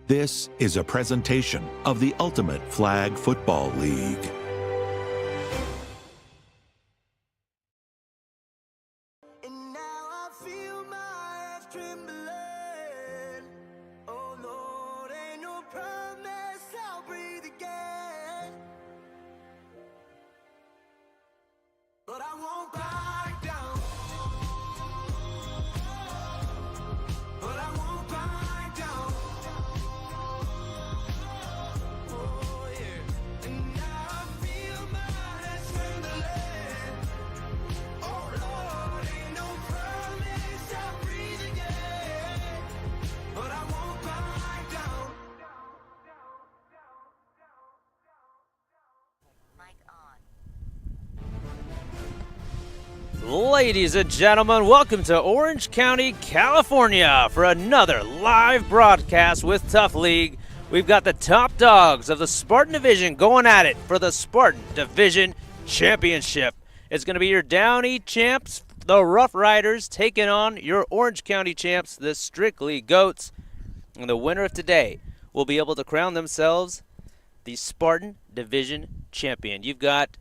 This is a presentation of the Ultimate Flag Football League. Ladies and gentlemen, welcome to Orange County, California for another live broadcast with Tough League. We've got the top dogs of the Spartan Division going at it for the Spartan Division Championship. It's going to be your Downey champs, the Ruff Ryders, taking on your Orange County champs, the Strictly Goats. And the winner of today will be able to crown themselves the Spartan Division champion. You've got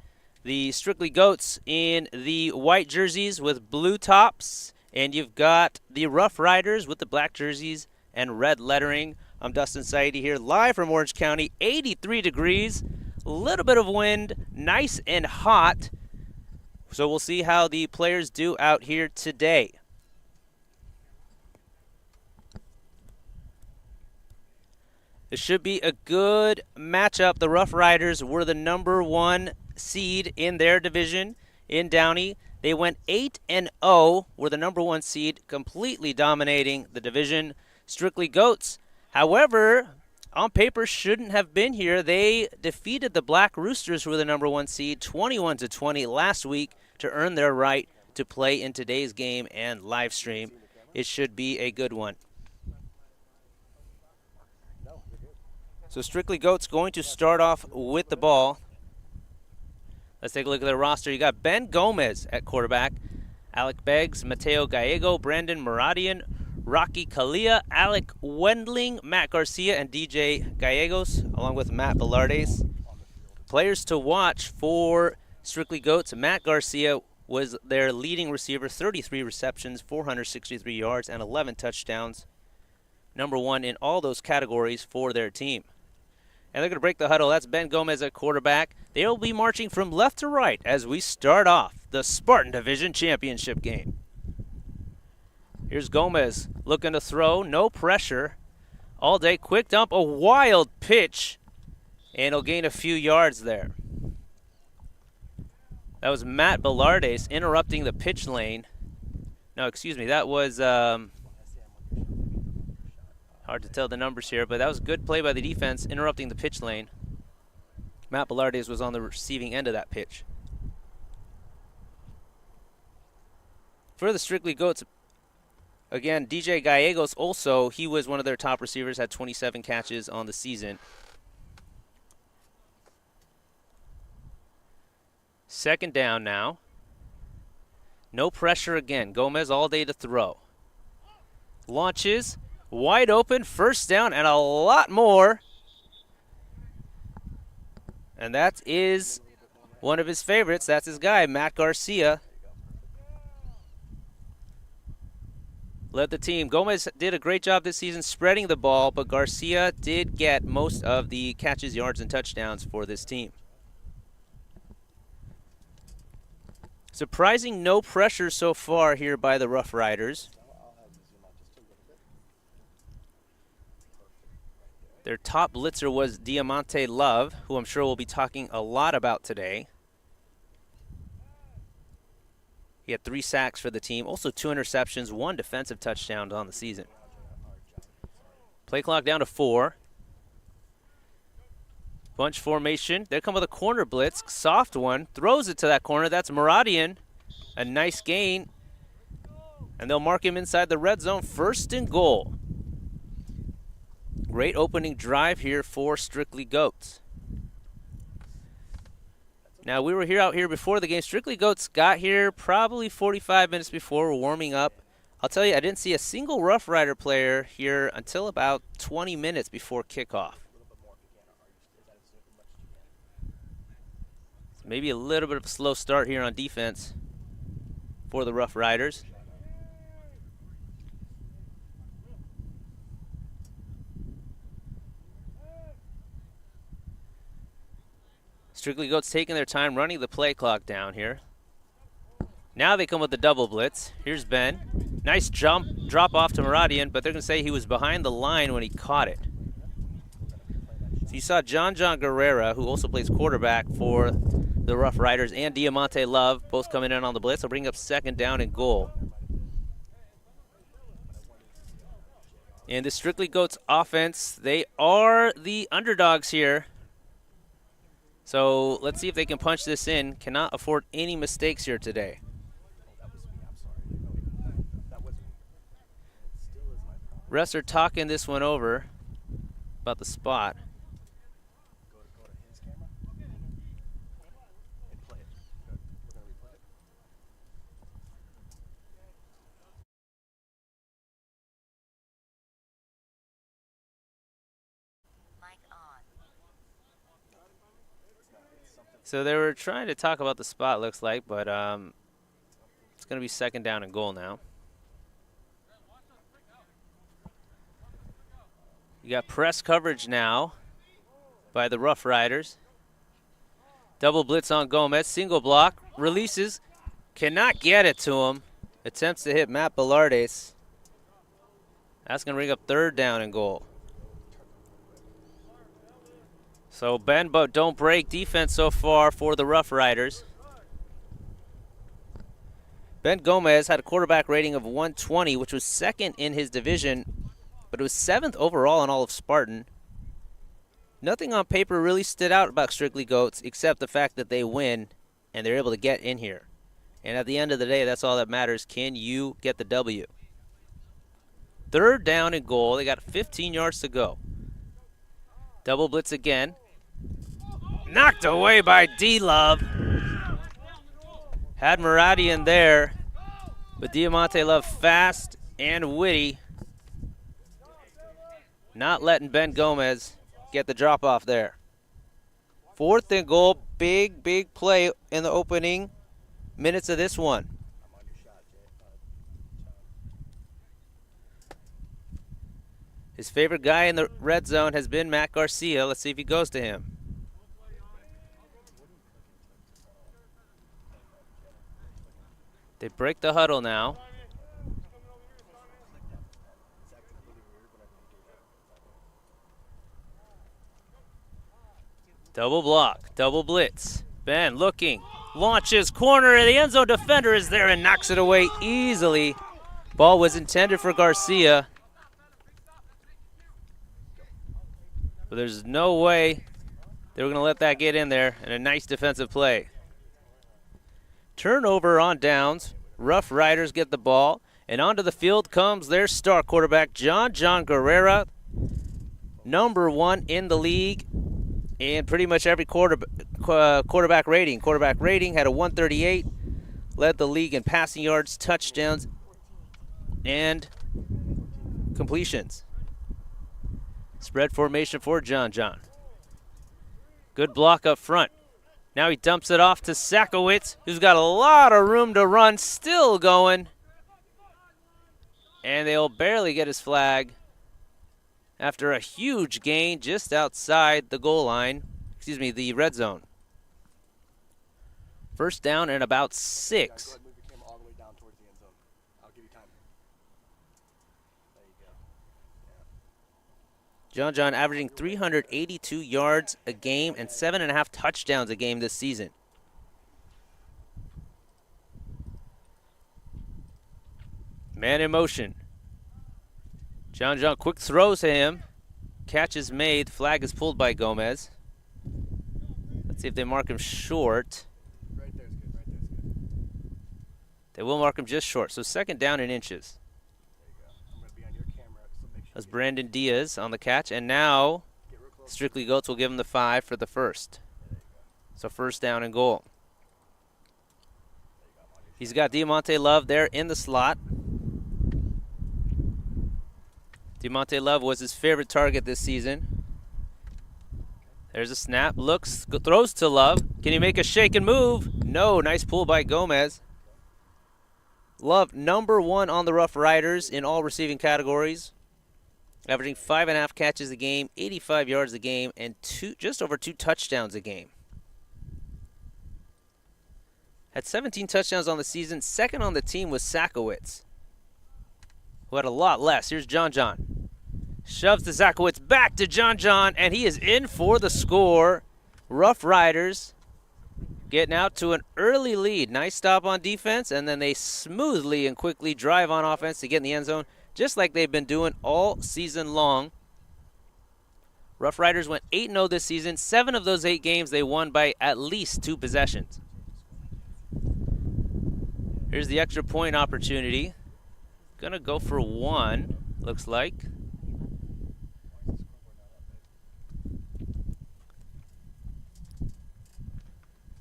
the Strictly Goats in the white jerseys with blue tops, and you've got the Ruff Ryders with the black jerseys and red lettering. I'm Dustin Saidi here, live from Orange County, 83 degrees, a little bit of wind, nice and hot. So we'll see how the players do out here today. It should be a good matchup. The Ruff Ryders were the number one seed in their division in Downey. They went 8-0, were the number one seed, completely dominating the division. Strictly Goats, however, on paper shouldn't have been here. They defeated the Black Roosters, who were the number one seed, 21-20 last week to earn their right to play in today's game and live stream. It should be a good one. So Strictly Goats going to start off with the ball. Let's take a look at their roster. You got Ben Gomez at quarterback, Alec Beggs, Mateo Gallego, Brandon Muradian, Rocky Kalia, Alec Wendling, Matt Garcia, and DJ Gallegos, along with Matt Velardes. Players to watch for Strictly Goats. Matt Garcia was their leading receiver, 33 receptions, 463 yards, and 11 touchdowns. Number one in all those categories for their team. And they're going to break the huddle. That's Ben Gomez at quarterback. They'll be marching from left to right as we start off the Spartan Division Championship game. Here's Gomez looking to throw. No pressure. All day. Quick dump. A wild pitch. And he'll gain a few yards there. That was Matt Velardes interrupting the pitch lane. No, excuse me. That was... hard to tell the numbers here, but that was a good play by the defense, interrupting the pitch lane. Matt Velardes was on the receiving end of that pitch. For the Strictly Goats, again, DJ Gallegos also, he was one of their top receivers, had 27 catches on the season. Second down now. No pressure again. Gomez all day to throw. Launches. Wide open, first down, and a lot more. And that is one of his favorites. That's his guy, Matt Garcia. Led the team. Gomez did a great job this season spreading the ball, but Garcia did get most of the catches, yards, and touchdowns for this team. Surprising no pressure so far here by the Ruff Ryders. Their top blitzer was Diamante Love, who I'm sure we'll be talking a lot about today. He had 3 sacks for the team, also 2 interceptions, 1 defensive touchdown on the season. Play clock down to 4. Bunch formation. They come with a corner blitz, soft one, throws it to that corner. That's Muradian. A nice gain. And they'll mark him inside the red zone, 1st and goal. Great opening drive here for Strictly Goats. Now, we were out here before the game. Strictly Goats got here probably 45 minutes before, warming up I'll tell you, I didn't see a single Rough Rider player here until about 20 minutes before kickoff. So maybe a little bit of a slow start here on defense for the Rough Riders. Strictly Goats taking their time running the play clock down here. Now they come with the double blitz. Here's Ben. Nice drop off to Maradian, but they're going to say he was behind the line when he caught it. So you saw John Guerrera, who also plays quarterback for the Rough Riders, and Diamante Love both coming in on the blitz. They'll bring up 2nd down and goal. And the Strictly Goats offense, they are the underdogs here. So let's see if they can punch this in. Cannot afford any mistakes here today. Refs are talking this one over about the spot. So they were trying to talk about the spot, looks like, but it's going to be 2nd down and goal now. You got press coverage now by the Rough Riders. Double blitz on Gomez, single block, releases, cannot get it to him. Attempts to hit Matt Bellardes. That's going to bring up 3rd down and goal. So bend but don't break defense so far for the Rough Riders. Ben Gomez had a quarterback rating of 120, which was 2nd in his division, but it was 7th overall in all of Spartan. Nothing on paper really stood out about Strictly Goats except the fact that they win and they're able to get in here. And at the end of the day, that's all that matters. Can you get the W? 3rd down and goal. They got 15 yards to go. Double blitz again. Knocked away by D-Love. Had Maradian there, but Diamante Love fast and witty. Not letting Ben Gomez get the drop off there. 4th and goal, big play in the opening minutes of this one. His favorite guy in the red zone has been Matt Garcia. Let's see if he goes to him. They break the huddle now. Double block, double blitz. Ben looking, launches, corner, and the end zone defender is there and knocks it away easily. Ball was intended for Garcia. But there's no way they were going to let that get in there, and a nice defensive play. Turnover on downs. Rough Riders get the ball, and onto the field comes their star quarterback, John Guerrera, #1 in the league in pretty much every quarterback rating. Quarterback rating had a 138, led the league in passing yards, touchdowns, and completions. Spread formation for John. Good block up front. Now he dumps it off to Sakowitz, who's got a lot of room to run, still going. And they'll barely get his flag after a huge gain just outside the goal line, the red zone. 1st down and about 6. John averaging 382 yards a game and 7.5 touchdowns a game this season. Man in motion. John quick throws to him. Catch is made. Flag is pulled by Gomez. Let's see if they mark him short. Right there's good. Right there's good. They will mark him just short. So 2nd down and inches. That's Brandon Diaz on the catch, and now Strictly Goats will give him the 5 for the 1st. So 1st down and goal. He's got Diamante Love there in the slot. DeMonte Love was his favorite target this season. There's a snap, looks, throws to Love. Can he make a shake and move? No, nice pull by Gomez. Love, #1 on the Ruff Ryders in all receiving categories, averaging 5.5 catches a game, 85 yards a game, and just over 2 touchdowns a game. Had 17 touchdowns on the season. Second on the team was Sakowitz, who had a lot less. Here's John. Shoves to Sakowitz, back to John, and he is in for the score. Ruff Ryders getting out to an early lead. Nice stop on defense, and then they smoothly and quickly drive on offense to get in the end zone, just like they've been doing all season long. Ruff Ryders went 8-0 this season. 7 of those 8 games they won by at least 2 possessions. Here's the extra point opportunity. Gonna go for 1, looks like.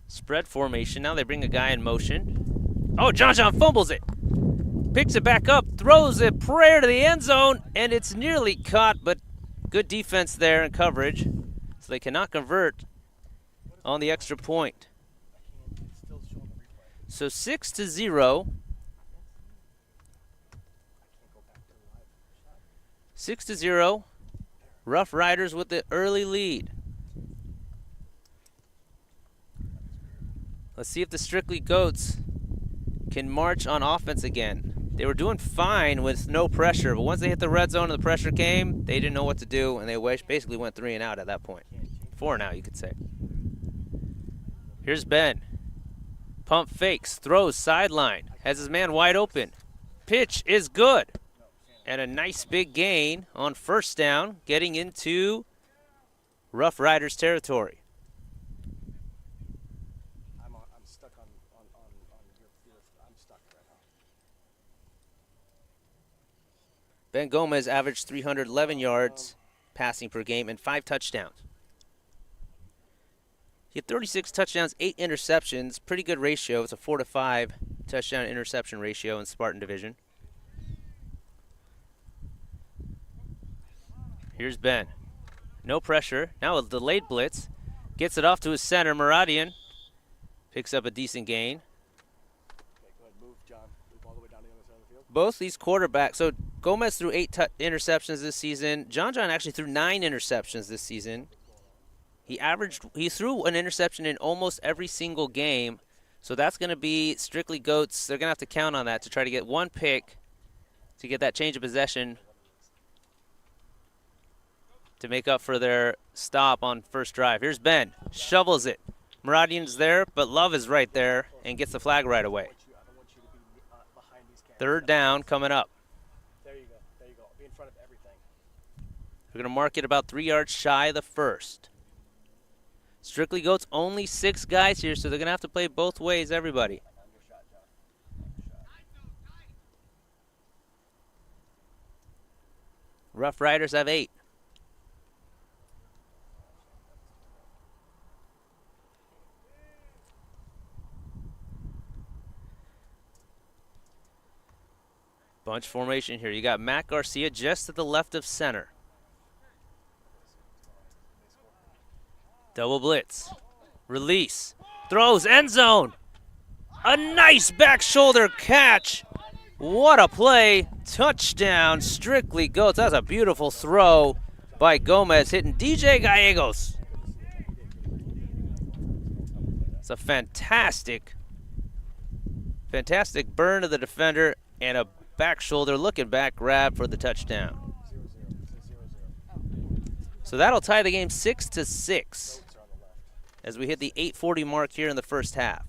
Spread formation. Now they bring a guy in motion. Oh, John fumbles it. Picks it back up, throws a prayer to the end zone, and it's nearly caught, but good defense there and coverage. So they cannot convert on the extra point. So 6-0. 6-0. Ruff Ryders with the early lead. Let's see if the Strictly Goats can march on offense again. They were doing fine with no pressure, but once they hit the red zone and the pressure came, they didn't know what to do, and they basically went 3 and out at that point. 4 and out, you could say. Here's Ben. Pump fakes, throws, sideline, has his man wide open. Pitch is good. And a nice big gain on first down, getting into Ruff Ryders territory. I'm stuck on your I'm stuck right now. Ben Gomez averaged 311 yards passing per game and 5 touchdowns. He had 36 touchdowns, 8 interceptions. Pretty good ratio. It's a 4-to-5 touchdown interception ratio in Spartan division. Here's Ben. No pressure. Now a delayed blitz. Gets it off to his center, Muradian. Picks up a decent gain. Okay, go ahead, move, John. Move all the way down to the other side of the field. Both these quarterbacks. So Gomez threw 8 interceptions this season. John actually threw 9 interceptions this season. He threw an interception in almost every single game. So that's going to be Strictly Goats. They're going to have to count on that to try to get 1 pick to get that change of possession to make up for their stop on first drive. Here's Ben. Shovels it. Muradian's there, but Love is right there and gets the flag right away. Third down coming up. There you go. There you go. Be in front of everything. We're going to mark it about 3 yards shy of the first. Strictly Goats, only 6 guys here, so they're going to have to play both ways, everybody. Ruff Ryders have 8. Bunch formation here. You got Matt Garcia just to the left of center. Double blitz. Release. Throws end zone. A nice back shoulder catch. What a play. Touchdown. Strictly Goats. That's a beautiful throw by Gomez hitting DJ Gallegos. It's a fantastic burn to the defender and a back shoulder looking back grab for the touchdown. So that'll tie the game 6-6 as we hit the 8:40 mark here in the first half.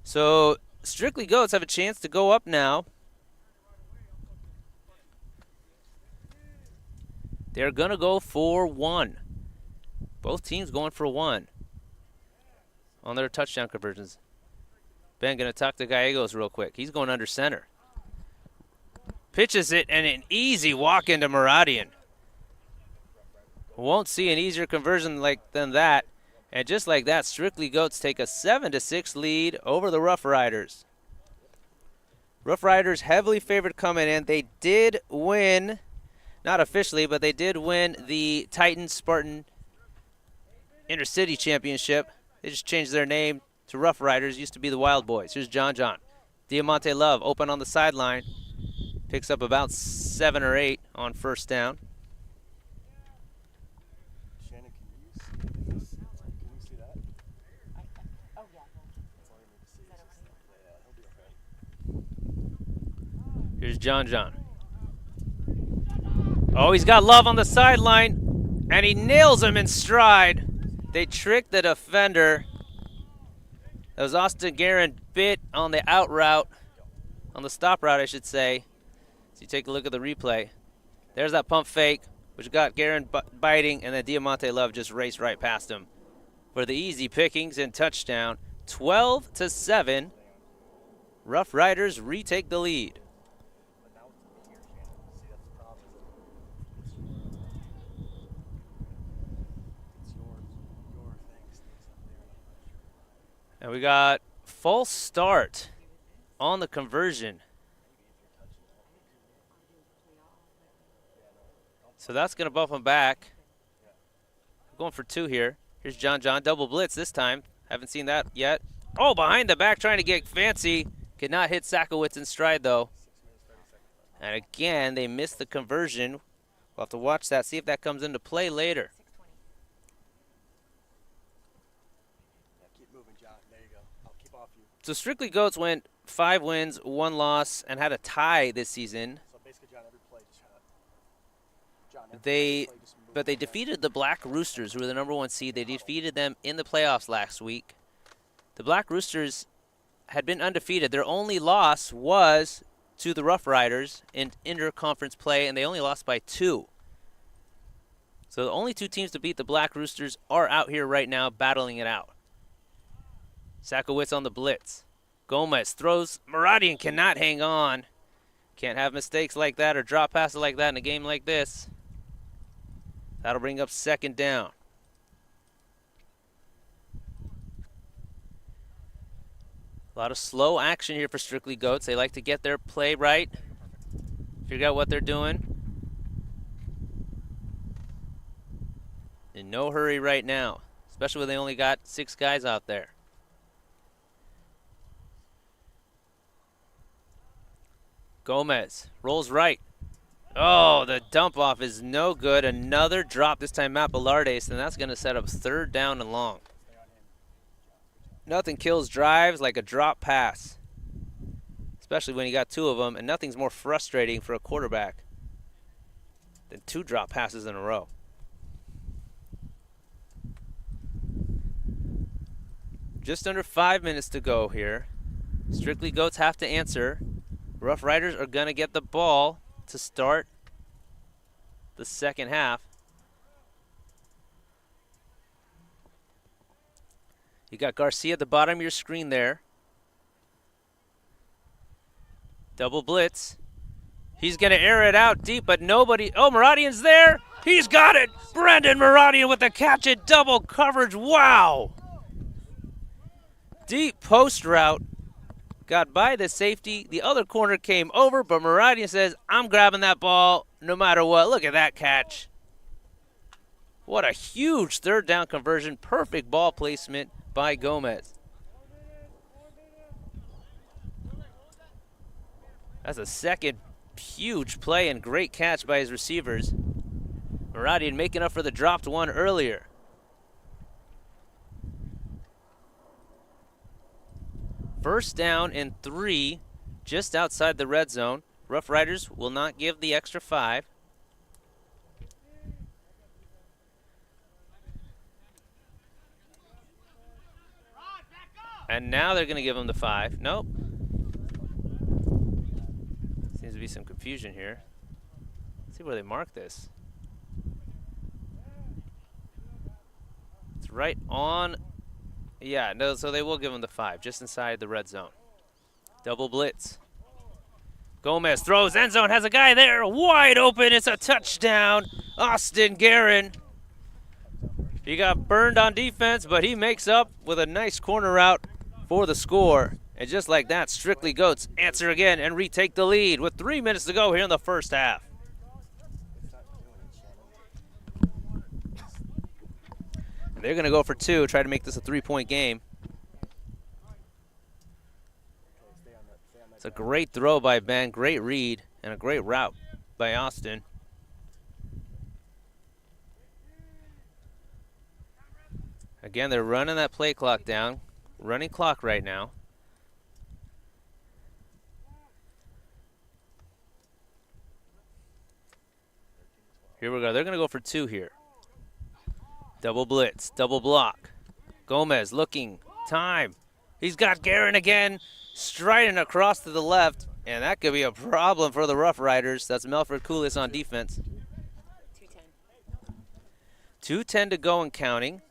So Strictly Goats have a chance to go up now. They're going to go for 1. Both teams going for 1 on their touchdown conversions. Ben going to talk to Gallegos real quick. He's going under center. Pitches it, and an easy walk into Muradian. Won't see an easier conversion than that. And just like that, Strictly Goats take a 7-6 lead over the Ruff Ryders. Ruff Ryders heavily favored coming in. They did win, not officially, but they did win the Titans Spartan Intercity Championship. They just changed their name to Ruff Ryders. Used to be the Wild Boys. Here's John. Diamante Love open on the sideline. Picks up about 7 or 8 on first down. Shannon, can you see that? Oh, yeah. That's all you need to see. Yeah, he'll be okay. Here's John. Oh, he's got Love on the sideline, and he nails him in stride. They tricked the defender. That was Austin Guerin bit on the out route, on the stop route, I should say. So you take a look at the replay. There's that pump fake, which got Guerin biting, and then Diamante Love just raced right past him for the easy pickings and touchdown. 12-7. Ruff Ryders retake the lead. But now it's here, Shannon. See, that's the problem. It's your things up there. And we got false start on the conversion. So that's going to bump him back. Going for 2 here. Here's John. Double blitz this time. Haven't seen that yet. Oh, behind the back trying to get fancy. Could not hit Sakowitz in stride, though. And again, they missed the conversion. We'll have to watch that, see if that comes into play later. Yeah, keep moving, John. There you go. I'll keep off you. So Strictly Goats went 5 wins, 1 loss, and had a tie this season. So basically, John, every play just John, every They, play just move but they on that. defeated the Black Roosters, who were the #1 seed. They defeated them in the playoffs last week. The Black Roosters had been undefeated. Their only loss was to the Ruff Ryders in inter-conference play, and they only lost by 2. So the only 2 teams to beat the Black Roosters are out here right now battling it out. Sakowitz on the blitz. Gomez throws. Maradian cannot hang on. Can't have mistakes like that or drop passes like that in a game like this. That'll bring up 2nd down. A lot of slow action here for Strictly Goats. They like to get their play right, figure out what they're doing. In no hurry right now, especially when they only got 6 guys out there. Gomez rolls right. Oh, the dump off is no good. Another drop, this time Matt Bellardes, and that's going to set up 3rd down and long. Nothing kills drives like a drop pass, especially when you got 2 of them, and nothing's more frustrating for a quarterback than 2 drop passes in a row. Just under 5 minutes to go here. Strictly Goats have to answer. Ruff Ryders are going to get the ball to start the 2nd half. You got Garcia at the bottom of your screen there. Double blitz. He's going to air it out deep, but nobody. Oh, Maradian's there. He's got it. Brendan Maradian with the catch in double coverage. Wow. Deep post route. Got by the safety. The other corner came over, but Maradian says, I'm grabbing that ball no matter what. Look at that catch. What a huge 3rd down conversion. Perfect ball placement by Gomez. That's a 2nd huge play and great catch by his receivers. Maradian making up for the dropped one earlier. First down and 3, just outside the red zone. Ruff Ryders will not give the extra 5. And now they're going to give him the 5. Nope. Seems to be some confusion here. Let's see where they mark this. It's right on. Yeah, no, so they will give him the 5, just inside the red zone. Double blitz. Gomez throws, end zone, has a guy there, wide open, it's a touchdown. Austin Guerin. He got burned on defense, but he makes up with a nice corner route for the score. And just like that, Strictly Goats answer again and retake the lead with 3 minutes to go here in the first half. And they're going to go for 2, try to make this a 3-point game. It's a great throw by Ben, great read, and a great route by Austin. Again, they're running that play clock down. Running clock right now. Here we go. They're going to go for 2 here. Double blitz, double block. Gomez looking, time. He's got Guerin again, striding across to the left, and that could be a problem for the Rough Riders. That's Melford Coulis on defense. 2:10 to go and counting.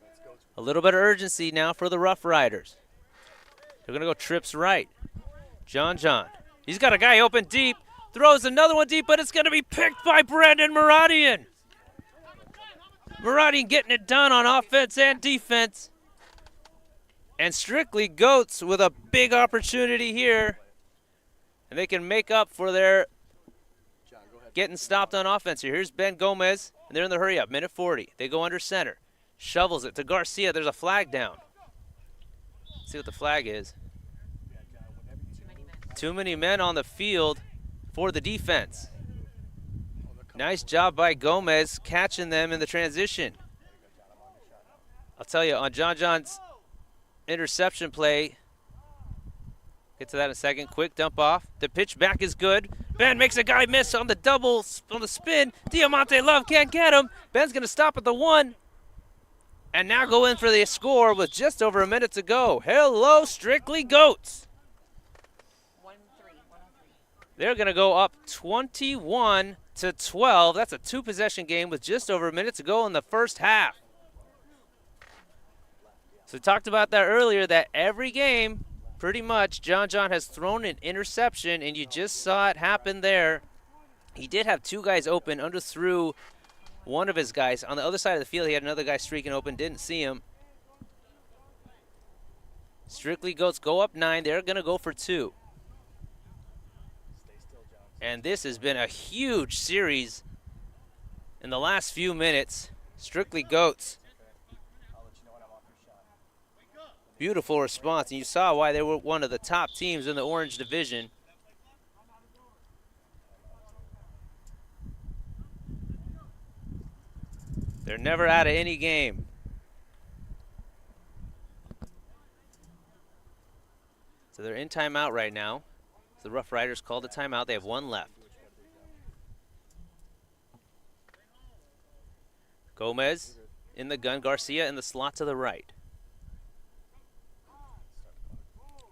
A little bit of urgency now for the Rough Riders. They're going to go trips right. John. He's got a guy open deep. Throws another one deep, but it's going to be picked by Brandon Maradian. Maradian getting it done on offense and defense. And Strictly Goats with a big opportunity here. And they can make up for their getting stopped on offense here. Here's Ben Gomez, and they're in the hurry up. Minute 40. They go under center. Shovels it to Garcia. There's a flag down. Let's see what the flag is. Too many men on the field for the defense. Nice job by Gomez catching them in the transition. I'll tell you, on John's interception play, get to that in a second. Quick dump off. The pitch back is good. Ben makes a guy miss on the on the spin. Diamante Love can't get him. Ben's going to stop at the 1. And now go in for the score with just over a minute to go. Hello, Strictly Goats. 1-3. They're going to go up 21-12. That's a 2-possession game with just over a minute to go in the first half. So we talked about that earlier, that every game, pretty much, John has thrown an interception, and you just saw it happen there. He did have 2 guys open, underthrew one of his guys. On the other side of the field, he had another guy streaking open, didn't see him. Strictly Goats go up 9. They're going to go for 2. And this has been a huge series in the last few minutes. Strictly Goats. Beautiful response, and you saw why they were one of the top teams in the Orange Division. They're never out of any game. So they're in timeout right now. The Rough Riders called a timeout. They have 1 left. Gomez in the gun. Garcia in the slot to the right.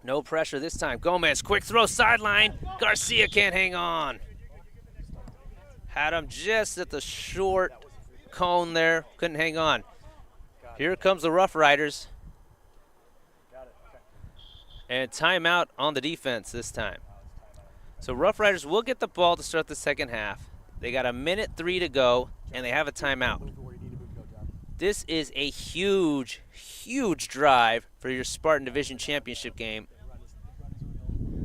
No pressure this time. Gomez, quick throw sideline. Garcia can't hang on. Had him just at the short cone there. Couldn't hang on. Here comes the Rough Riders. And timeout on the defense this time. So Rough Riders will get the ball to start the second half. They got 1:03 to go, and they have a timeout. This is a huge, huge drive for your Spartan Division Championship game.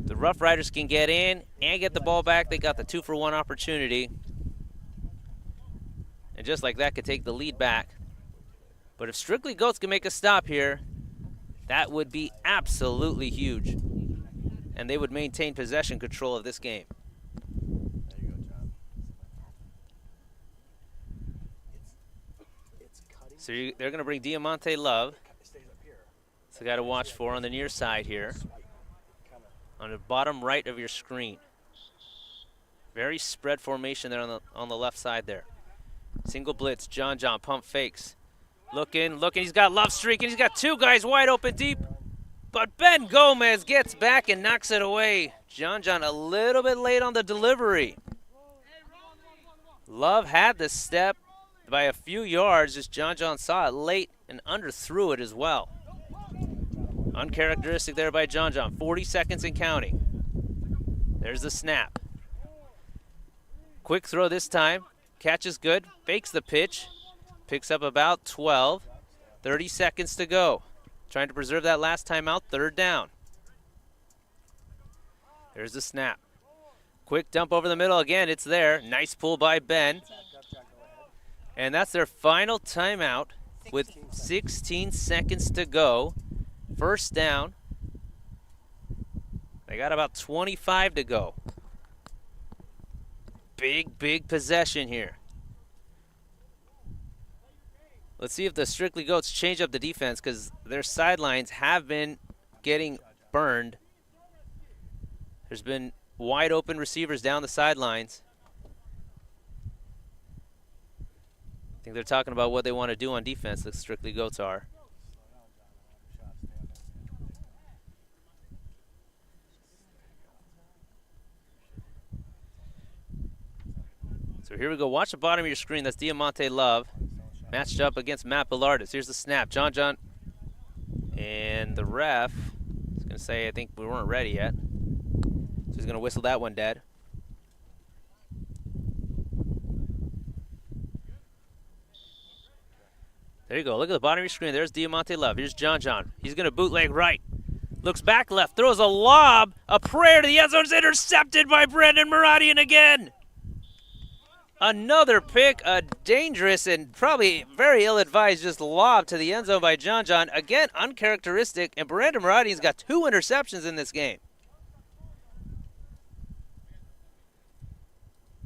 The Rough Riders can get in and get the ball back. They got the 2-for-1 opportunity. And just like that, could take the lead back. But if Strictly Goats can make a stop here, that would be absolutely huge. And they would maintain possession control of this game. So they're going to bring Diamante Love. It's the guy to watch for on the near side here. On the bottom right of your screen. Very spread formation there on the left side there. Single blitz, John, pump fakes. Looking, he's got Love streaking. He's got 2 guys wide open deep. But Ben Gomez gets back and knocks it away. John a little bit late on the delivery. Love had the step by a few yards, just John saw it late and underthrew it as well. Uncharacteristic there by John. 40 seconds and counting. There's the snap. Quick throw this time. Catch is good. Fakes the pitch. Picks up about 12. 30 seconds to go. Trying to preserve that last timeout. 3rd down. There's the snap. Quick dump over the middle again. It's there. Nice pull by Ben. And that's their final timeout with 16 seconds to go. First down. They got about 25 to go. Big possession here. Let's see if the Strictly Goats change up the defense, because their sidelines have been getting burned. There's been wide open receivers down the sidelines. I think they're talking about what they want to do on defense, the Strictly Goats are. So here we go. Watch the bottom of your screen. That's Diamante Love matched up against Matt Billardis. Here's the snap. John. And the ref is going to say, I think we weren't ready yet. So he's going to whistle that one dead. There you go. Look at the bottom of your screen. There's Diamante Love. Here's John. He's going to bootleg right. Looks back left. Throws a lob. A prayer to the end zone is intercepted by Brandon Maradian again. Another pick, a dangerous and probably very ill-advised just lob to the end zone by John. Again, uncharacteristic, and Brandon Maradian's got 2 interceptions in this game.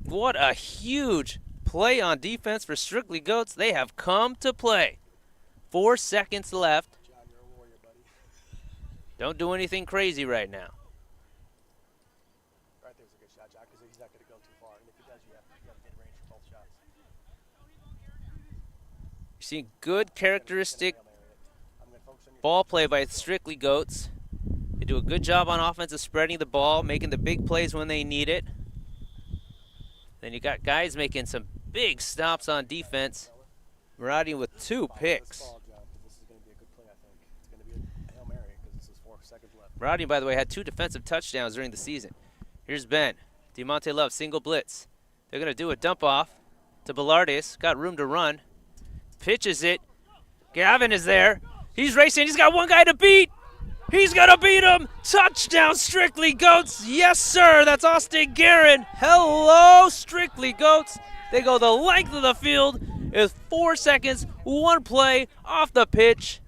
What a huge play on defense for Strictly Goats. They have come to play. 4 seconds left. John, you're a warrior, buddy. Don't do anything crazy right now. Right there's a good shot, John, because he's not going to go too far. And if he does, you have to get range for both shots. You're seeing good characteristic I'm going to focus on your ball play by Strictly Goats. They do a good job on offense of spreading the ball, making the big plays when they need it. Then you got guys making some big stops on defense. Maradian with 2 picks. ball, John, 'cause this is going to be a good play, I think. It's going to be a Hail Mary because this is 4 seconds left. Maradian, by the way, had 2 defensive touchdowns during the season. Here's Ben. Diamante Love, single blitz. They're going to do a dump off to Billardis. Got room to run. Pitches it. Gavin is there. He's racing. He's got one guy to beat. He's going to beat him. Touchdown, Strictly Goats. Yes, sir. That's Austin Guerin. Hello, Strictly Goats. They go the length of the field. It's 4 seconds, 1 play off the pitch.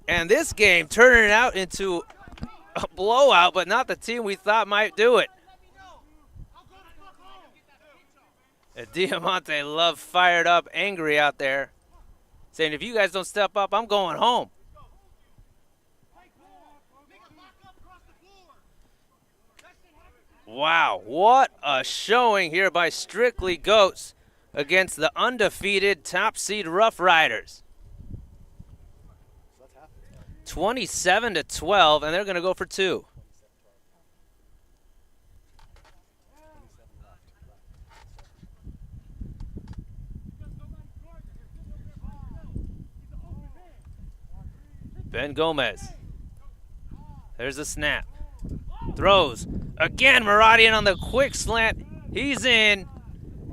And this game turning out into a blowout, but not the team we thought might do it. And Diamante Love fired up, angry out there, saying, if you guys don't step up, I'm going home. Wow, what a showing here by Strictly Goats against the undefeated top seed Ruff Ryders. 27-12, and they're going to go for 2. Ben Gomez. There's a snap. Throws. Again, Maradian on the quick slant. He's in,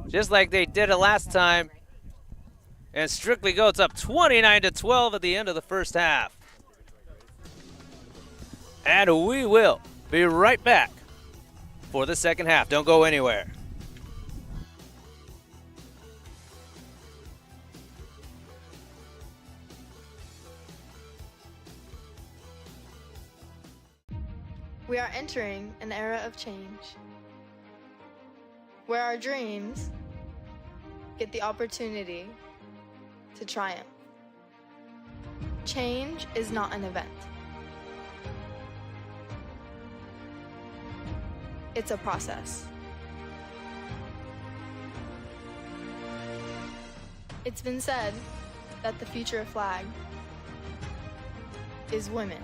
just like they did it last time. And Strictly Goats up 29-12 at the end of the first half. And we will be right back for the second half. Don't go anywhere. We are entering an era of change, where our dreams get the opportunity to triumph. Change is not an event. It's a process. It's been said that the future flag is women.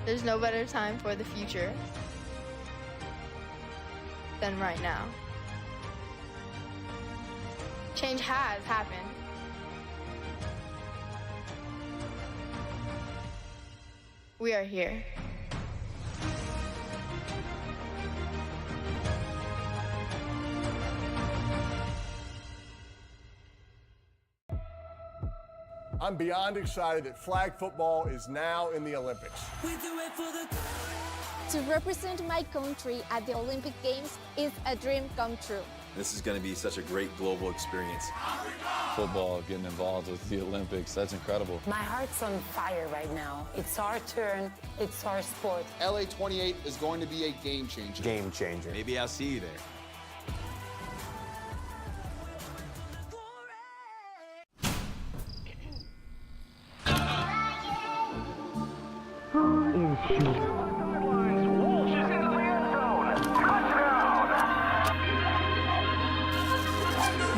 There's no better time for the future than right now. Change has happened. We are here. I'm beyond excited that flag football is now in the Olympics. To represent my country at the Olympic Games is a dream come true. This is going to be such a great global experience. Football, getting involved with the Olympics, that's incredible. My heart's on fire right now. It's our turn, it's our sport. LA 28 is going to be a game changer. Game changer. Maybe I'll see you there.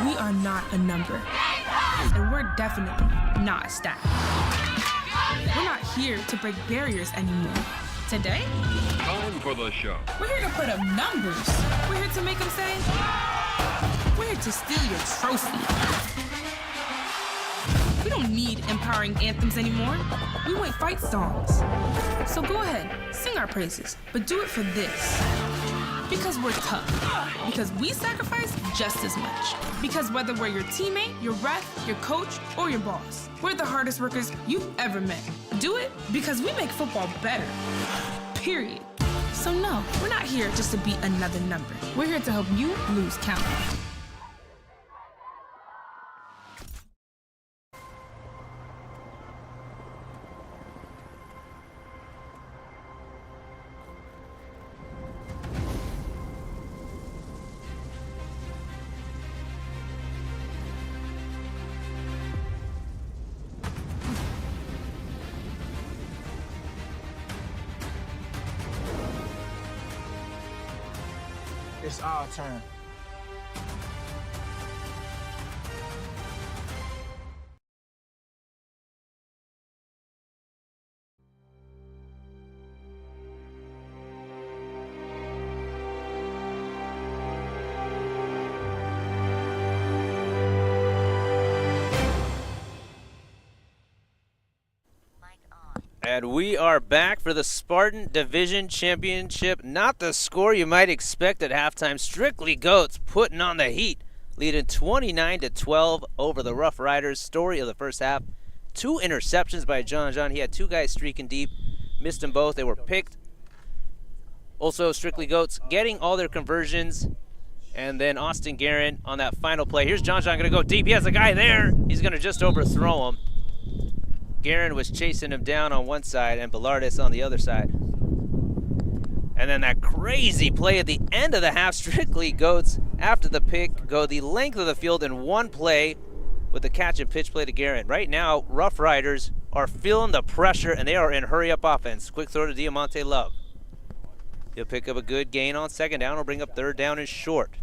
We are not a number, and we're definitely not a stat. We're not here to break barriers anymore. Today, time for the show. We're here to put up numbers. We're here to make them say, we're here to steal your trophy. We don't need empowering anthems anymore. We want fight songs. So go ahead, sing our praises, but do it for this. Because we're tough. Because we sacrifice just as much. Because whether we're your teammate, your ref, your coach, or your boss, we're the hardest workers you've ever met. Do it because we make football better. Period. So no, we're not here just to be another number. We're here to help you lose count. It's our turn. And we are back for the Spartan Division Championship. Not the score you might expect at halftime. Strictly Goats putting on the heat, leading 29-12 over the Ruff Ryders. Story of the first half. 2 interceptions by John. He had 2 guys streaking deep. Missed them both. They were picked. Also, Strictly Goats getting all their conversions. And then Austin Guerin on that final play. Here's John going to go deep. He has a guy there. He's going to just overthrow him. Guerin was chasing him down on one side and Bellardis on the other side. And then that crazy play at the end of the half. Strictly Goats, after the pick, go the length of the field in one play with the catch and pitch play to Guerin. Right now, Ruff Ryders are feeling the pressure, and they are in hurry-up offense. Quick throw to Diamante Love. He'll pick up a good gain on second down. He'll bring up third down and short.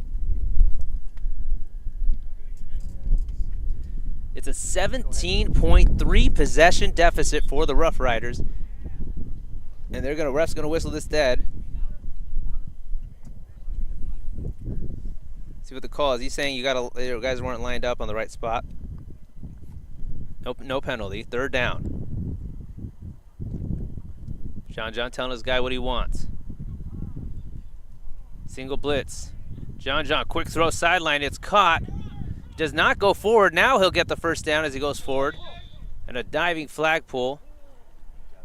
It's a 17.3 possession deficit for the Ruff Ryders. And ref's gonna whistle this dead. See what the call is. He's saying your guys weren't lined up on the right spot. Nope, no penalty. Third down. John telling his guy what he wants. Single blitz. John, quick throw sideline. It's caught. Does not go forward. Now he'll get the first down as he goes forward. And a diving flag pull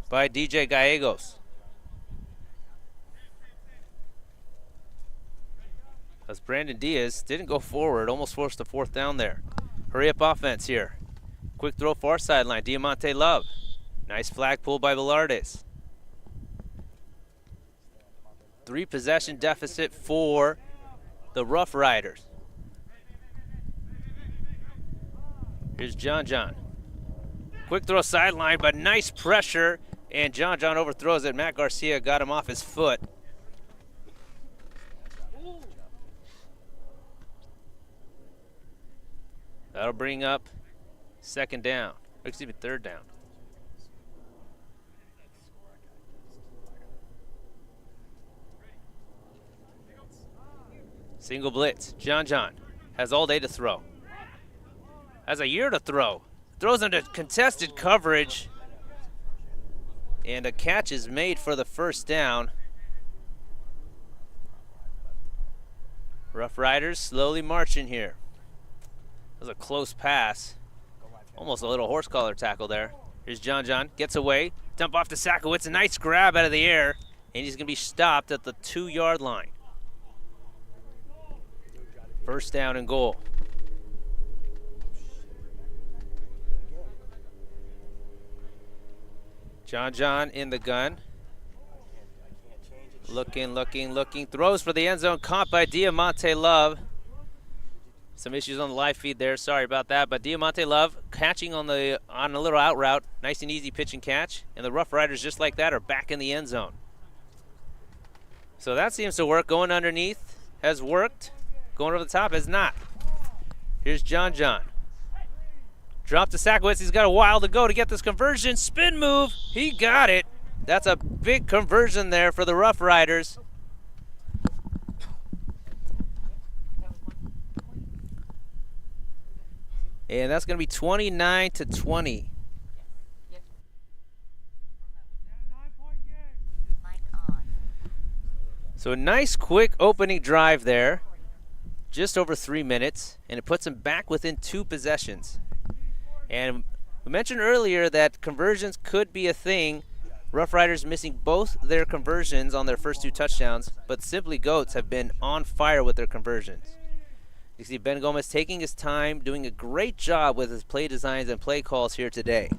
by DJ Gallegos. As Brandon Diaz didn't go forward, almost forced a fourth down there. Hurry up offense here. Quick throw far sideline, Diamante Love. Nice flag pull by Bellardis. 3 possession deficit for the Ruff Ryders. Here's John. Quick throw sideline, but nice pressure. And John overthrows it. Matt Garcia got him off his foot. That'll bring up third down. Single blitz. John has all day to throw. Has a year to throw. Throws into contested coverage. And a catch is made for the first down. Ruff Ryders slowly marching here. That was a close pass. Almost a little horse collar tackle there. Here's John, gets away, dump off to Sakowitz, a nice grab out of the air, and he's gonna be stopped at the 2-yard line. First down and goal. John in the gun. Looking, throws for the end zone, caught by Diamante Love. Some issues on the live feed there, sorry about that, but Diamante Love catching on a little out route, nice and easy pitch and catch, and the Rough Riders just like that are back in the end zone. So that seems to work. Going underneath has worked, going over the top has not. Here's John. Drop to Sakowitz, he's got a while to go to get this conversion, spin move, he got it. That's a big conversion there for the Rough Riders. And that's going to be 29-20. So a nice quick opening drive there, just over 3 minutes, and it puts them back within 2 possessions. And we mentioned earlier that conversions could be a thing. Rough Riders missing both their conversions on their first 2 touchdowns, but Simply Goats have been on fire with their conversions. You see Ben Gomez taking his time, doing a great job with his play designs and play calls here today.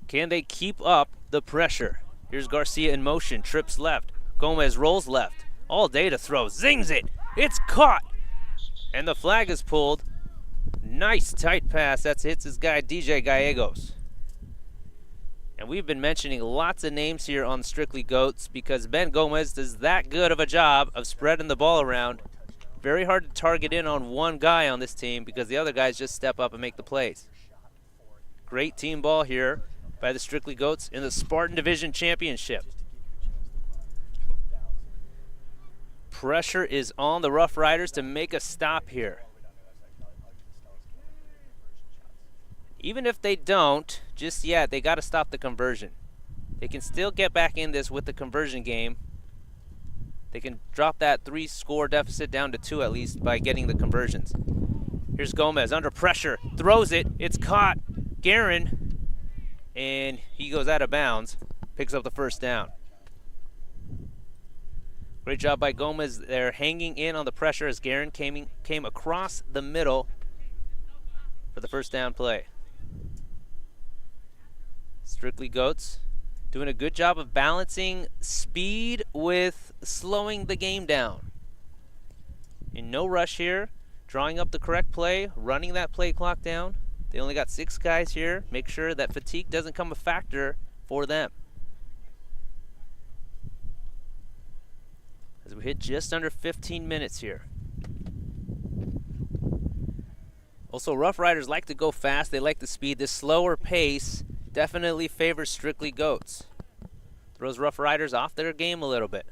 Can they keep up the pressure? Here's Garcia in motion, trips left. Gomez rolls left. All day to throw, zings it. It's caught. And the flag is pulled. Nice tight pass. That hits his guy, DJ Gallegos. And we've been mentioning lots of names here on Strictly Goats because Ben Gomez does that good of a job of spreading the ball around. Very hard to target in on one guy on this team because the other guys just step up and make the plays. Great team ball here by the Strictly Goats in the Spartan Division Championship. Pressure is on the Rough Riders to make a stop here. Even if they don't, just yet, they got to stop the conversion. They can still get back in this with the conversion game. They can drop that 3-score deficit down to 2 at least by getting the conversions. Here's Gomez under pressure, throws it, it's caught. Guerin, and he goes out of bounds, picks up the first down. Great job by Gomez there, hanging in on the pressure as Guerin came across the middle for the first down play. Strictly Goats doing a good job of balancing speed with slowing the game down. In no rush here, drawing up the correct play, running that play clock down. They only got 6 guys here. Make sure that fatigue doesn't come a factor for them. As we hit just under 15 minutes here. Also, Rough Riders like to go fast. They like the speed. This slower pace definitely favors Strictly Goats. Throws Rough Riders off their game a little bit.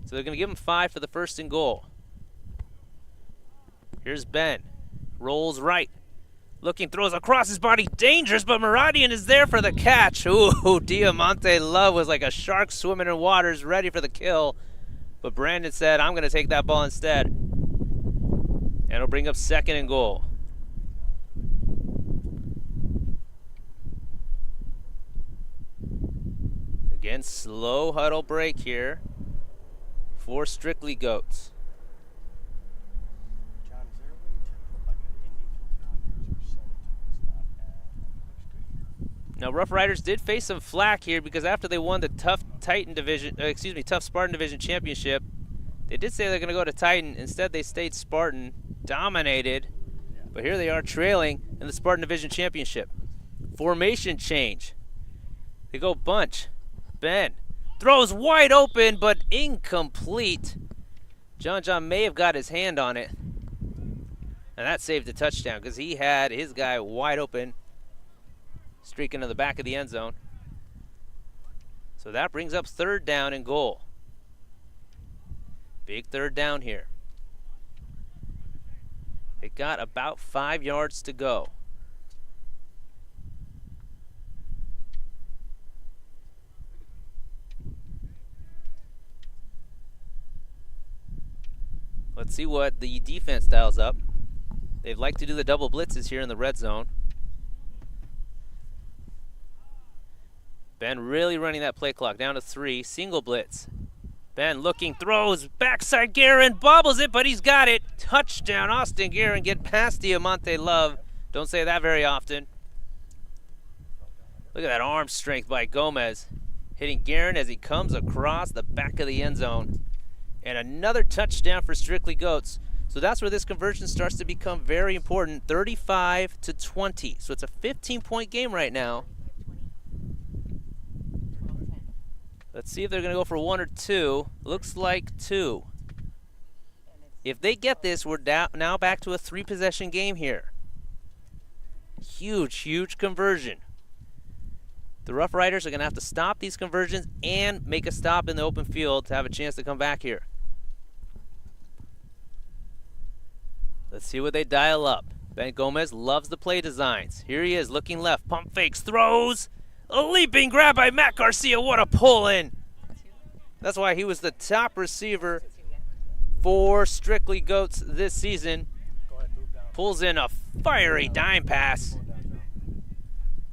So they're going to give them 5 for the first and goal. Here's Ben. Rolls right. Looking, throws across his body. Dangerous, but Muradian is there for the catch. Ooh, Diamante Love was like a shark swimming in waters, ready for the kill. But Brandon said, I'm going to take that ball instead. And it'll bring up 2nd and goal. Again, slow huddle break here for Strictly Goats. John, is there a way to put like an indie filter on yours or set it to where it's not looks good here? Now, Rough Riders did face some flack here because after they won the tough Spartan Division Championship, they did say they're going to go to Titan. Instead, they stayed Spartan, dominated, but here they are trailing in the Spartan Division Championship. Formation change. They go bunch. Ben throws wide open, but incomplete. John may have got his hand on it, and that saved a touchdown because he had his guy wide open, streaking to the back of the end zone. So that brings up 3rd down and goal. Big 3rd down here. They got about 5 yards to go. Let's see what the defense dials up. They'd like to do the double blitzes here in the red zone. Ben really running that play clock down to 3. Single blitz. Ben looking, throws, backside Guerin, bobbles it, but he's got it. Touchdown, Austin Guerin, get past Diamante Love. Don't say that very often. Look at that arm strength by Gomez. Hitting Guerin as he comes across the back of the end zone. And another touchdown for Strictly Goats. So that's where this conversion starts to become very important, 35-20. So it's a 15-point game right now. Let's see if they're going to go for 1 or 2. Looks like 2. If they get this, we're now back to a 3-possession game here. Huge, huge conversion. The Rough Riders are going to have to stop these conversions and make a stop in the open field to have a chance to come back here. Let's see what they dial up. Ben Gomez loves the play designs. Here he is looking left, pump fakes, throws. A leaping grab by Matt Garcia. What a pull in. That's why he was the top receiver for Strictly Goats this season. Pulls in a fiery dime pass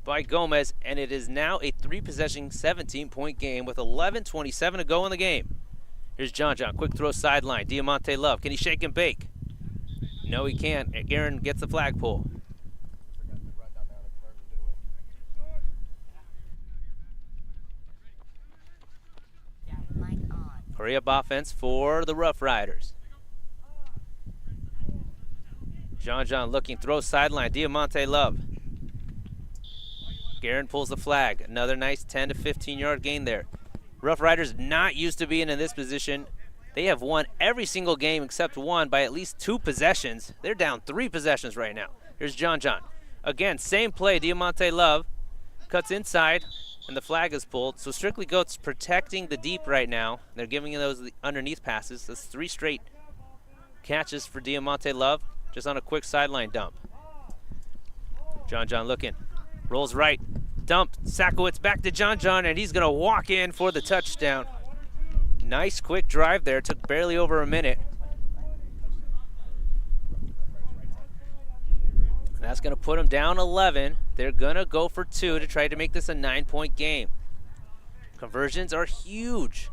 by Gomez, and it is now a 3-possession, 17-point game with 11:27 to go in the game. Here's John. Quick throw sideline. Diamante Love. Can he shake and bake? No, he can't. Guerin gets the flagpole. Hurry up offense for the Rough Riders. John looking, throw sideline. Diamante Love. Guerin pulls the flag. Another nice 10 to 15 yard gain there. Rough Riders not used to being in this position. They have won every single game except one by at least 2 possessions. They're down 3 possessions right now. Here's John. Again, same play. Diamante Love cuts inside, and the flag is pulled. So Strictly Goats protecting the deep right now. They're giving those the underneath passes. That's 3 straight catches for Diamante Love, just on a quick sideline dump. John looking. Rolls right. Dump. Sakowitz back to John, and he's going to walk in for the touchdown. Nice quick drive there. Took barely over a minute. And that's going to put them down 11. They're going to go for 2 to try to make this a 9-point game. Conversions are huge.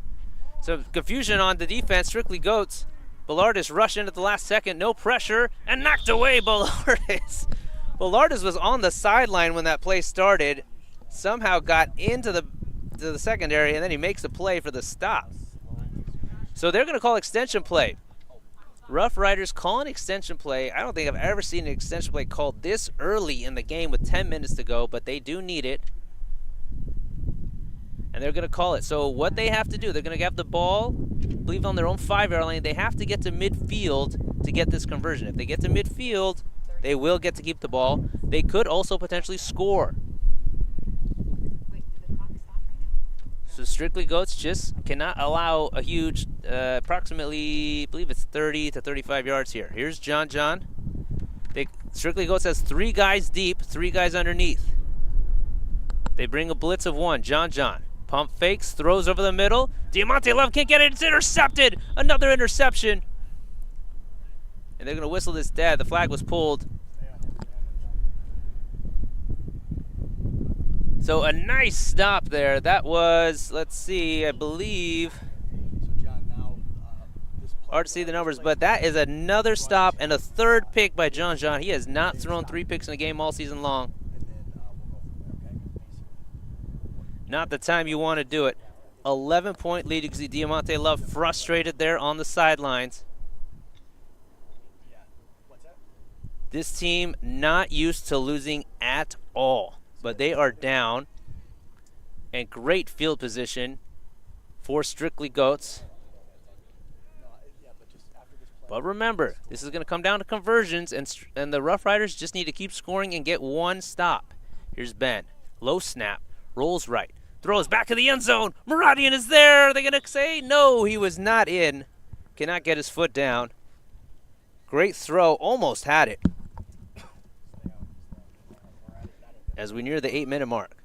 So confusion on the defense. Strictly Goats. Ballardis rushed in at the last second. No pressure. And knocked away Ballardis. Ballardis was on the sideline when that play started. Somehow got into the secondary, and then he makes a play for the stop. So they're going to call extension play. Rough Riders call an extension play. I don't think I've ever seen an extension play called this early in the game with 10 minutes to go, but they do need it. And they're going to call it. So what they have to do, they're going to have the ball, I believe on their own 5-yard line. They have to get to midfield to get this conversion. If they get to midfield, they will get to keep the ball. They could also potentially score. So Strictly Goats just cannot allow a huge, approximately, I believe it's 30 to 35 yards here. Here's John. Strictly Goats has 3 guys deep, 3 guys underneath. They bring a blitz of 1. John. Pump fakes, throws over the middle. Diamante Love can't get it. It's intercepted. Another interception. And they're going to whistle this dead. The flag was pulled. So a nice stop there. That was, let's see, I believe, hard to see the numbers, but that is another stop and a 3rd pick by John. He has not thrown 3 picks in a game all season long. Not the time you want to do it. 11-point lead. You can see Diamante Love frustrated there on the sidelines. This team not used to losing at all. But they are down, and great field position for Strictly Goats. But remember, this is going to come down to conversions, and the Rough Riders just need to keep scoring and get 1 stop. Here's Ben. Low snap, rolls right, throws back to the end zone. Muradian is there. Are they going to say? No, he was not in. Cannot get his foot down. Great throw, almost had it. As we near the 8-minute mark.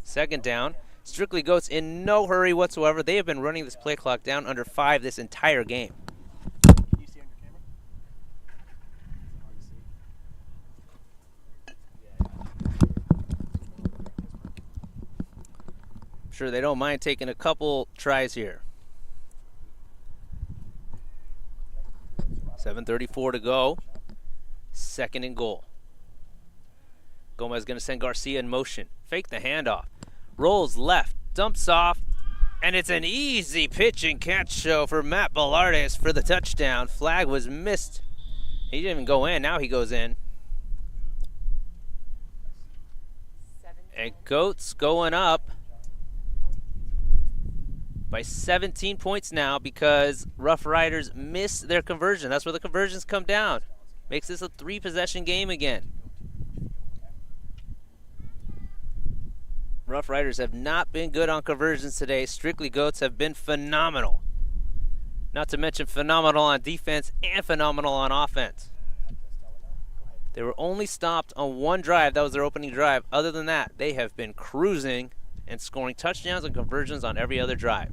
2nd down. Strictly Goats in no hurry whatsoever. They have been running this play clock down under 5 this entire game. Can you see on your camera? I'm sure they don't mind taking a couple tries here. 7:34 to go. 2nd and goal. Gomez going to send Garcia in motion. Fake the handoff. Rolls left. Dumps off. And it's an easy pitch and catch show for Matt Bellardes for the touchdown. Flag was missed. He didn't even go in. Now he goes in. And Goats going up by 17 points now because Ruff Ryders missed their conversion. That's where the conversions come down. Makes this a 3-possession game again. Ruff Ryders have not been good on conversions today. Strictly Goats have been phenomenal. Not to mention phenomenal on defense and phenomenal on offense. They were only stopped on one drive. That was their opening drive. Other than that, they have been cruising and scoring touchdowns and conversions on every other drive.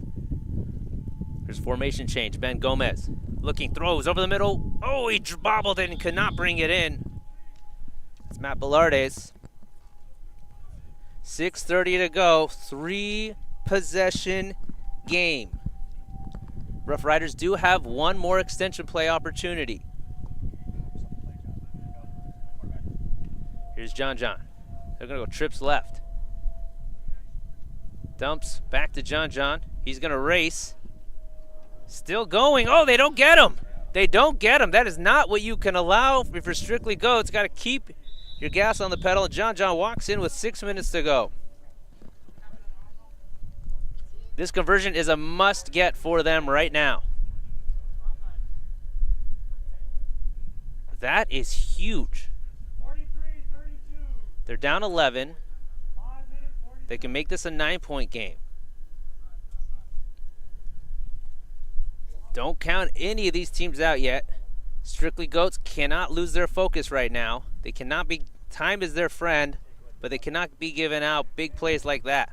There's formation change. Ben Gomez looking, throws over the middle. Oh, he bobbled it and could not bring it in. It's Matt Bellardes. 6:30 to go. 3-possession game. Ruff Ryders do have one more extension play opportunity. Here's John. They're going to go trips left. Dumps back to John. He's going to race. Still going. Oh, they don't get him. They don't get him. That is not what you can allow if you're Strictly Goats. Got to keep your gas on the pedal. John walks in with 6 minutes to go. This conversion is a must-get for them right now. That is huge. They're down 11. They can make this a 9-point game. Don't count any of these teams out yet. Strictly Goats cannot lose their focus right now. They cannot be, time is their friend, but they cannot be giving out big plays like that.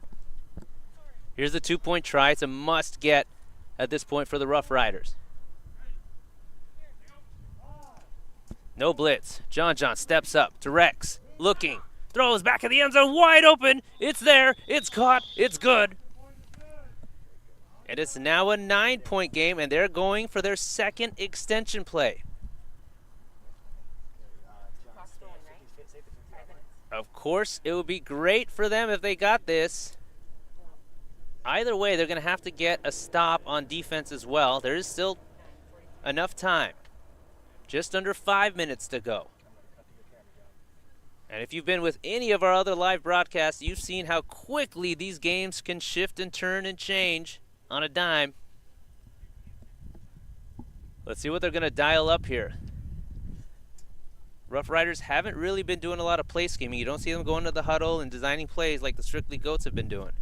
Here's the 2-point try. It's a must-get at this point for the Ruff Ryders. No blitz. John steps up, directs, looking, throws back at the end zone, wide open. It's there. It's caught. It's good. And it's now a 9-point game, and they're going for their 2nd extension play. Of course, it would be great for them if they got this. Either way, they're going to have to get a stop on defense as well. There is still enough time. Just under 5 minutes to go. And if you've been with any of our other live broadcasts, you've seen how quickly these games can shift and turn and change on a dime. Let's see what they're going to dial up here. Ruff Ryders haven't really been doing a lot of play scheming. You don't see them going to the huddle and designing plays like the Strictly Goats have been doing.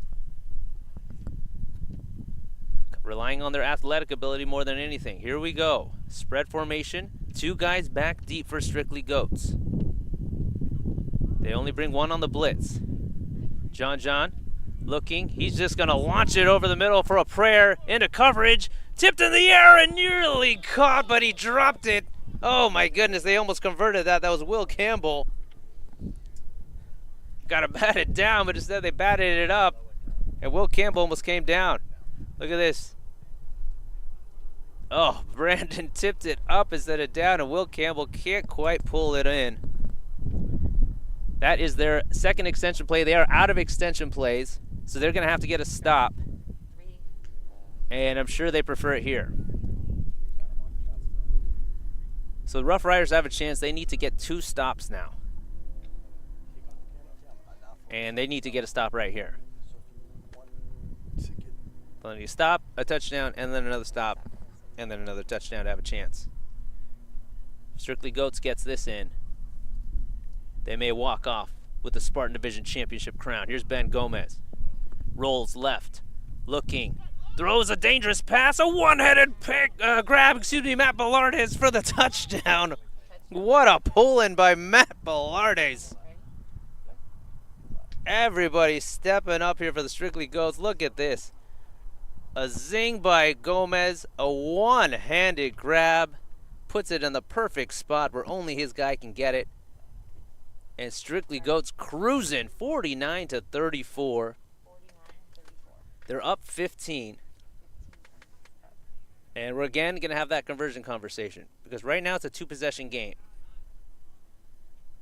Relying on their athletic ability more than anything. Here we go. Spread formation. 2 guys back deep for Strictly Goats. They only bring 1 on the blitz. John looking. He's just going to launch it over the middle for a prayer into coverage. Tipped in the air and nearly caught, but he dropped it. Oh my goodness, they almost converted that. That was Will Campbell. Got to bat it down, but instead they batted it up. And Will Campbell almost came down. Look at this. Oh, Brandon tipped it up instead of down, and Will Campbell can't quite pull it in. That is their 2nd extension play. They are out of extension plays, so they're going to have to get a stop. And I'm sure they prefer it here. So the Ruff Ryders have a chance. They need to get 2 stops now. And they need to get a stop right here. They need a stop, a touchdown, and then another stop, and then another touchdown to have a chance. Strictly Goats gets this in. They may walk off with the Spartan Division Championship crown. Here's Ben Gomez. Rolls left, looking, throws a dangerous pass, a one-headed grab, Matt Bellardes for the touchdown. What a pull-in by Matt Bellardes. Everybody stepping up here for the Strictly Goats. Look at this. A zing by Gomez, a one-handed grab, puts it in the perfect spot where only his guy can get it. And Strictly Goats cruising 49-34. They're up 15. And we're again going to have that conversion conversation because right now it's a two-possession game.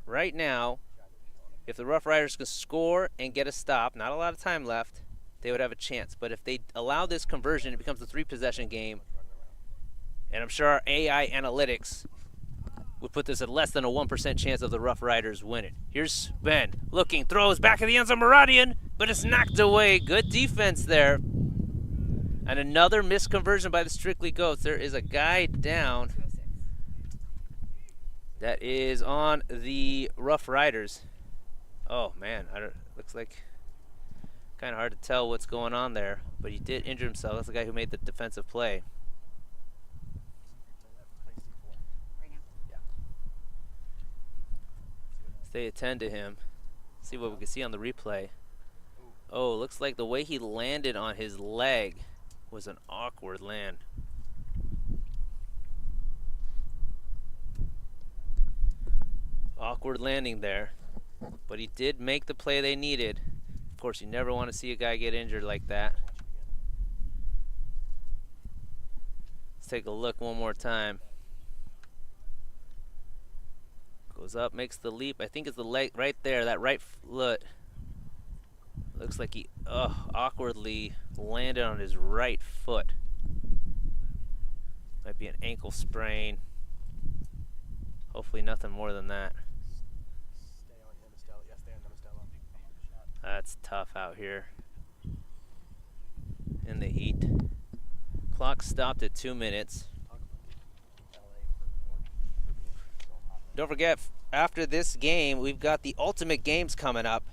Right now, if the Rough Riders can score and get a stop, not a lot of time left, they would have a chance. But if they allow this conversion, it becomes a three-possession game. And I'm sure our AI analytics would put this at less than a 1% chance of the Rough Riders winning. Here's Ben looking, throws back of the end zone, Maradian, but it's knocked away. Good defense there. And another missed conversion by the Strictly Goats. There is a guy down that is on the Rough Riders. Oh, man, looks like kind of hard to tell what's going on there, but he did injure himself. That's the guy who made the defensive play. They attend to him. See what we can see on the replay. Oh, looks like the way he landed on his leg was an awkward land. Awkward landing there, but he did make the play they needed. Of course, you never want to see a guy get injured like that. Let's take a look one more time. Goes up, makes the leap. I think it's the leg right there, that right foot. Looks like he awkwardly landed on his right foot. Might be an ankle sprain. Hopefully nothing more than that. That's tough out here in the heat. Clock stopped at 2 minutes. Don't forget, after this game, we've got the Ultimate Games coming up.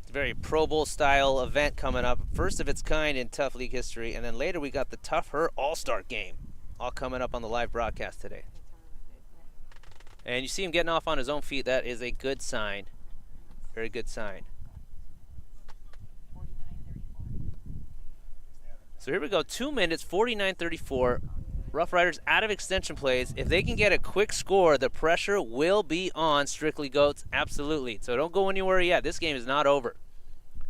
It's a very Pro Bowl style event coming up. First of its kind in Tough League history. And then later we got the Tough Her All-Star Game. All coming up on the live broadcast today. And you see him getting off on his own feet. That is a good sign. Very good sign. So here we go. 2 minutes, 49-34. Rough Riders out of extension plays. If they can get a quick score, the pressure will be on Strictly Goats. Absolutely. So don't go anywhere yet. This game is not over.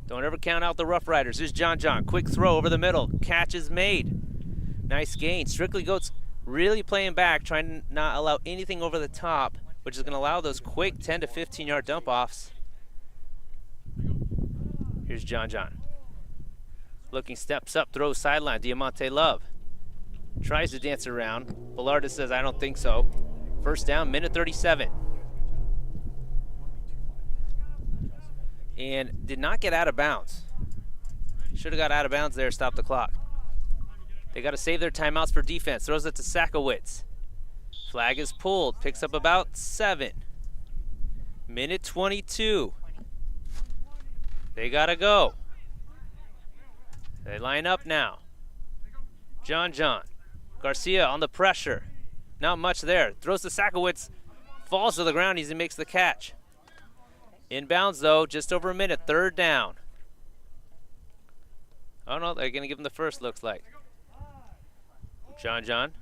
Don't ever count out the Rough Riders. Here's John. Quick throw over the middle. Catch is made. Nice gain. Strictly Goats really playing back, trying to not allow anything over the top, which is going to allow those quick 10 to 15 yard dump offs. Here's John. Looking, steps up, throws sideline. Diamante Love tries to dance around. Bellardus says, I don't think so. First down, minute 37. And did not get out of bounds. Should have got out of bounds there, stop the clock. They got to save their timeouts for defense. Throws it to Sakowitz. Flag is pulled. Picks up about 7. Minute 22. They got to go. They line up now. John. Garcia on the pressure. Not much there. Throws to Sakowitz. Falls to the ground as he makes the catch. Inbounds, though, just over a minute. Third down. Oh, no, they're going to give him the first, looks like. John.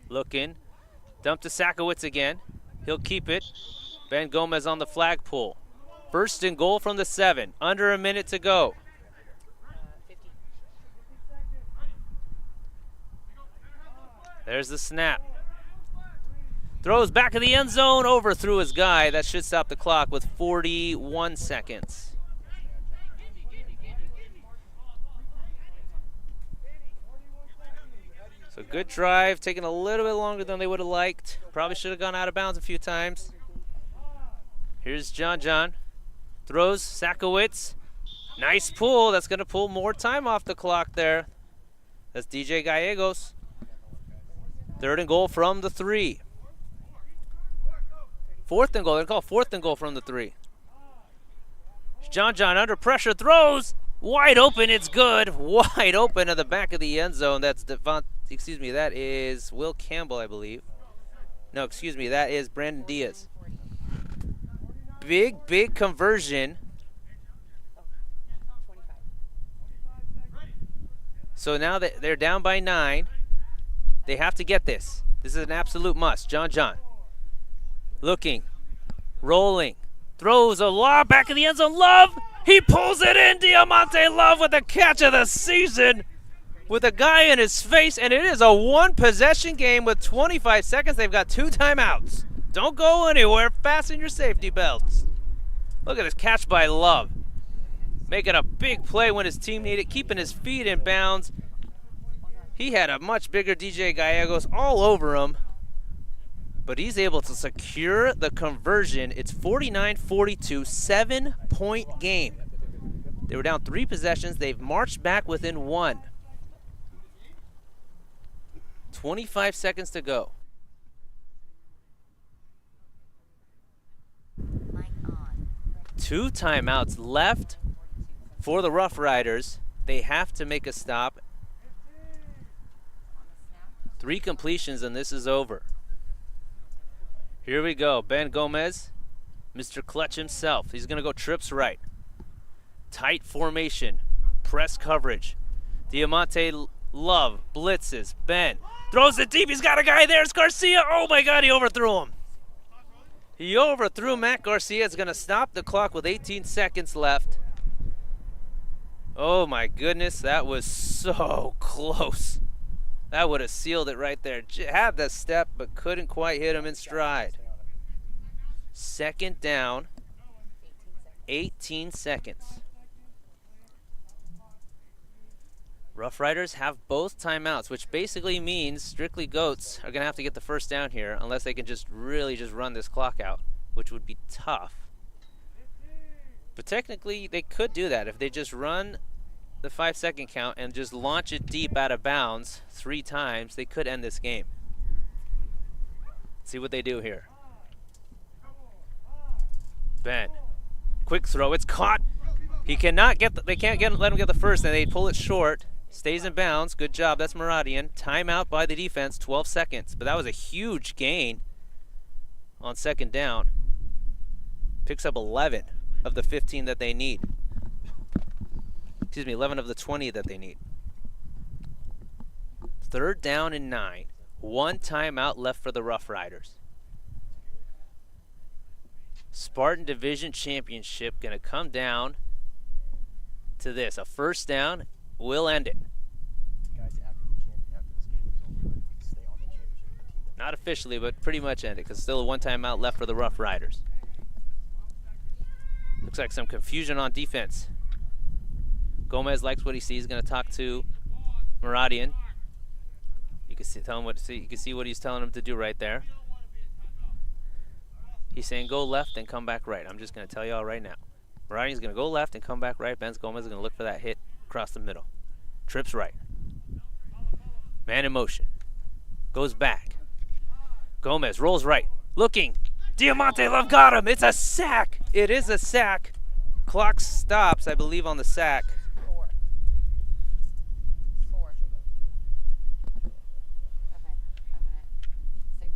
Looking. Dump to Sakowitz again. He'll keep it. Ben Gomez on the flag pull. First and goal from the 7. Under a minute to go. There's the snap. Throws back in the end zone, overthrew his guy. That should stop the clock with 41 seconds. So good drive, taking a little bit longer than they would have liked. Probably should have gone out of bounds a few times. Here's John. Throws, Sakowitz. Nice pull. That's going to pull more time off the clock there. That's DJ Gallegos. Third and goal from the 3. Fourth and goal. They're called fourth and goal from the 3. John under pressure. Throws. Wide open. It's good. Wide open at the back of the end zone. That's that is Will Campbell, I believe. No, excuse me. That is Brandon Diaz. big conversion. So now that they're down by 9, they have to get this. This is an absolute must. John. Looking, rolling, throws a lob back in the end zone. Love, he pulls it in. Diamante Love with the catch of the season with a guy in his face, and it is a one-possession game with 25 seconds. They've got 2 timeouts. Don't go anywhere. Fasten your safety belts. Look at this catch by Love. Making a big play when his team needed, keeping his feet in bounds. He had a much bigger DJ Gallegos all over him, but he's able to secure the conversion. It's 49-42, 7-point game. They were down 3 possessions. They've marched back within 1. 25 seconds to go. Two timeouts left for the Ruff Ryders. They have to make a stop. 3 completions and this is over. Here we go. Ben Gomez, Mr. Clutch himself. He's going to go trips right. Tight formation. Press coverage. Diamante Love blitzes. Ben throws it deep. He's got a guy there. It's Garcia. Oh my God, he overthrew him. He overthrew Matt Garcia. It's going to stop the clock with 18 seconds left. Oh my goodness, that was so close. That would have sealed it right there. Had the step, but couldn't quite hit him in stride. Second down, 18 seconds. Ruff Ryders have both timeouts, which basically means Strictly Goats are going to have to get the first down here unless they can just really just run this clock out, which would be tough. But technically, they could do that. If they just run the 5-second count and just launch it deep out of bounds 3 times, they could end this game. Let's see what they do here. Ben, quick throw, it's caught. He cannot get, they can't let him get the first, and they pull it short. Stays in bounds. Good job. That's Maradian. Timeout by the defense. 12 seconds. But that was a huge gain on second down. Picks up 11 of the 15 that they need. Excuse me, 11 of the 20 that they need. Third down and 9. 1 timeout left for the Ruff Ryders. Spartan Division Championship going to come down to this. A first down will end it. Not officially, but pretty much end it because still a 1 timeout left for the Ruff Ryders. Looks like some confusion on defense. Gomez likes what he sees. He's going to talk to Maradian. You can see, you can see what he's telling him to do right there. He's saying go left and come back right. I'm just going to tell you all right now. Maradian's going to go left and come back right. Ben Gomez is going to look for that hit across the middle. Trips right. Man in motion. Goes back. Gomez rolls right. Looking. Diamante Love got him. It's a sack. It is a sack. Clock stops, I believe, on the sack. 4. 4. Okay, I'm gonna 6.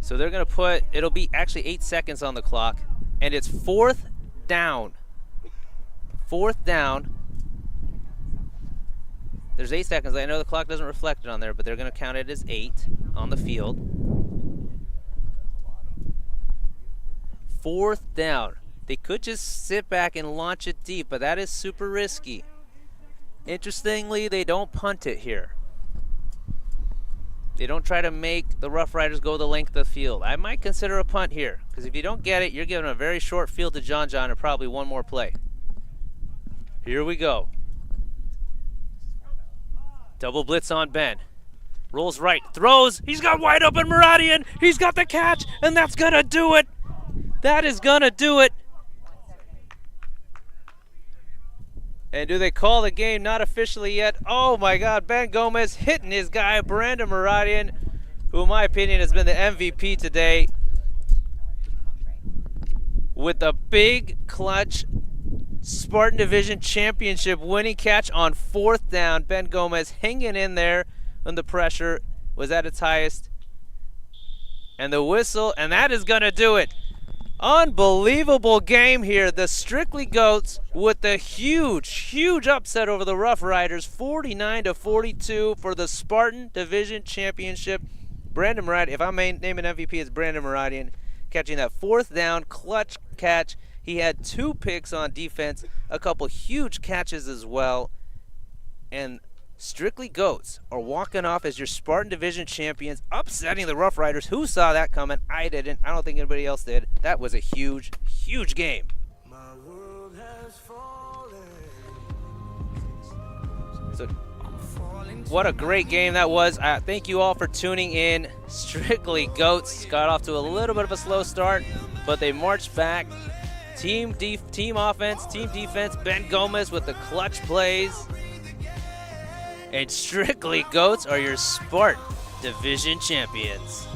So they're going to put, it'll be actually 8 seconds on the clock, and it's 4th down. 4th down. There's 8 seconds. I know the clock doesn't reflect it on there, but they're going to count it as 8 on the field. 4th down. They could just sit back and launch it deep, but that is super risky. Interestingly, they don't punt it here. They don't try to make the Ruff Ryders go the length of the field. I might consider a punt here, because if you don't get it, you're giving a very short field to John and probably one more play. Here we go. Double blitz on Ben. Rolls right, throws. He's got wide open Maradian. He's got the catch, and that's going to do it. That is going to do it. And do they call the game? Not officially yet. Oh my God, Ben Gomez hitting his guy, Brandon Maradian, who in my opinion has been the MVP today, with a big clutch Spartan Division Championship winning catch on 4th down. Ben Gomez hanging in there when the pressure was at its highest. And the whistle, and that is going to do it. Unbelievable game here. The Strictly Goats with the huge upset over the Ruff Ryders, 49-42 for the Spartan Division Championship. Brandon Muradian, if I'm naming MVP, it's Brandon Muradian, catching that 4th down clutch catch. He had 2 picks on defense, a couple huge catches as well. And Strictly Goats are walking off as your Spartan Division champions, upsetting the Ruff Ryders. Who saw that coming? I didn't. I don't think anybody else did. That was a huge game. So, what a great game that was. Thank you all for tuning in. Strictly Goats got off to a little bit of a slow start, but they marched back. Team offense, team defense, Ben Gomez with the clutch plays. And Strictly Goats are your Spartan Division champions.